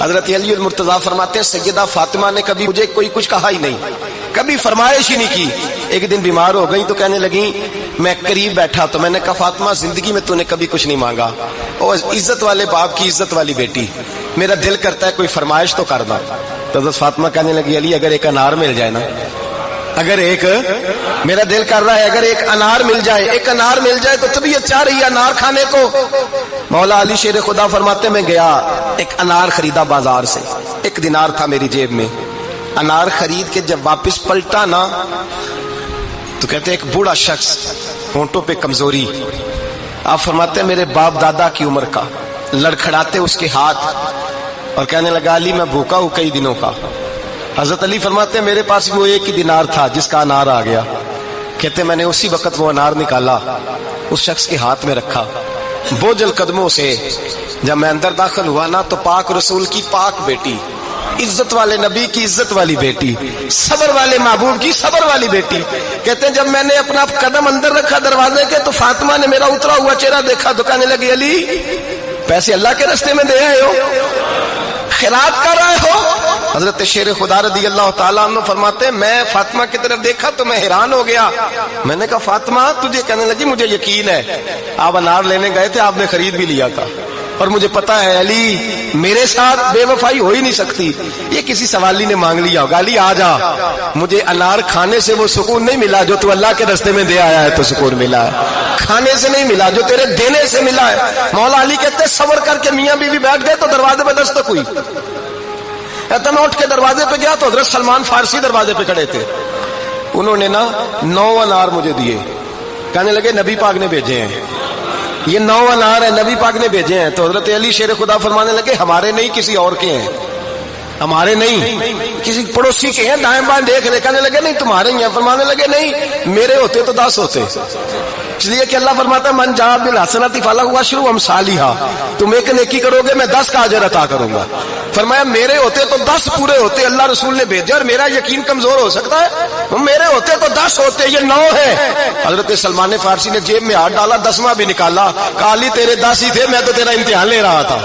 حضرت علی المرتضیٰ فرماتے ہیں سیدہ فاطمہ نے کبھی مجھے کوئی کچھ کہا ہی نہیں، کبھی فرمائش ہی نہیں کی۔ ایک دن بیمار ہو گئی تو کہنے لگی، میں قریب بیٹھا تو میں نے کہا فاطمہ زندگی میں تو نے کبھی کچھ نہیں مانگا، اور عزت والے باپ کی عزت والی بیٹی، میرا دل کرتا ہے کوئی فرمائش تو کرنا۔ تو حضرت فاطمہ کہنے لگی علی اگر ایک انار مل جائے نا، اگر ایک میرا دل کر رہا ہے اگر ایک انار مل جائے، ایک انار مل جائے تو طبیعت چاہ رہی ہے انار کھانے کو۔ مولا علی شیر خدا فرماتے میں گیا، ایک انار خریدا بازار سے، 1 دینار تھا میری جیب میں، انار خرید کے جب واپس پلٹا نا تو کہتے ایک بوڑھا شخص، ہونٹوں پہ کمزوری، آپ فرماتے ہیں میرے باپ دادا کی عمر کا، لڑکھڑاتے اس کے ہاتھ اور کہنے لگا علی میں بھوکا ہوں کئی دنوں کا۔ حضرت علی فرماتے ہیں میرے پاس وہ 1 ہی دینار تھا جس کا انار آ گیا، کہتے میں نے اسی وقت وہ انار نکالا، اس شخص کے ہاتھ میں رکھا، بوجھل قدموں سے جب میں اندر داخل ہوا نا تو پاک رسول کی پاک بیٹی، عزت والے نبی کی عزت والی بیٹی، صبر والے محبوب کی صبر والی بیٹی، کہتے ہیں جب میں نے اپنا قدم اندر رکھا دروازے کے تو فاطمہ نے میرا اترا ہوا چہرہ دیکھا تو کہنے لگی علی پیسے اللہ کے راستے میں دے آئے ہو، خیرات کر رہے ہو۔ حضرت شیر خدا رضی اللہ تعالیٰ عنہ فرماتے ہیں میں فاطمہ کی طرف دیکھا تو میں حیران ہو گیا، میں نے کہا فاطمہ تجھے، کہنے لگی مجھے یقین ہے آپ انار لینے گئے تھے، آپ نے خرید بھی لیا تھا، اور مجھے پتا ہے علی میرے ساتھ بے وفائی ہو ہی نہیں سکتی، یہ کسی سوالی نے مانگ لیا ہوگا، علی آ جا، مجھے انار کھانے سے وہ سکون نہیں ملا جو تو اللہ کے راستے میں دے آیا ہے تو سکون ملا ہے، کھانے سے نہیں ملا جو تیرے دینے سے ملا ہے۔ مولا علی کہتے ہیں صبر کر کے میاں بیوی بیٹھ گئے تو دروازے پہ دستک ہوئی، میں اٹھ کے دروازے پہ گیا تو حضرت سلمان فارسی دروازے پہ کھڑے تھے، انہوں نے نا 9 انار مجھے دیے، کہنے لگے نبی پاک نے بھیجے ہیں، یہ 9 انار ہیں نبی پاک نے بھیجے ہیں۔ تو حضرت علی شیر خدا فرمانے لگے ہمارے نہیں کسی اور کے ہیں، ہمارے نہیں کسی پڑوسی کے ہیں، دائیں بائیں دیکھ لے، کہنے لگے نہیں تمہارے ہی ہیں، فرمانے لگے نہیں میرے ہوتے تو 10 ہوتے، اس لیے کہ اللہ فرماتا ہے من جاء بالحسنۃ فلہ عشر امثالھا، تم ایک نیکی کرو گے میں 10 کا اجر عطا کروں گا۔ فرمایا میرے ہوتے تو 10 پورے ہوتے، اللہ رسول نے بھیجے، اور میرا یقین کمزور ہو سکتا ہے، میرے ہوتے تو 10 ہوتے، یہ 9 ہے۔ حضرت سلمان فارسی نے جیب میں ہاتھ ڈالا، 10واں بھی نکالا، کہا علی تیرے 10 ہی تھے، میں تو تیرا امتحان لے رہا تھا،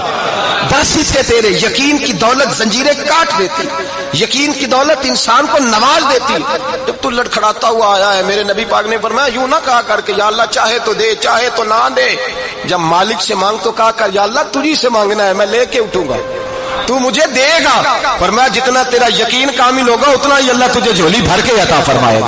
10 ہی تھے تیرے۔ یقین کی دولت زنجیریں کاٹ دیتی، یقین کی دولت انسان کو نواز دیتی۔ جب تو لڑکھڑاتا ہوا آیا ہے، میرے نبی پاک نے فرمایا یوں نہ کہا کر کے یا اللہ چاہے تو دے چاہے تو نہ دے، جب مالک سے مانگ تو کہا کر یا اللہ تجھی سے مانگنا ہے، میں لے کے اٹھوں گا، تو مجھے دے گا۔ فرمایا جتنا تیرا یقین کامل ہوگا اتنا ہی اللہ تجھے جھولی بھر کے عطا فرمائے گا۔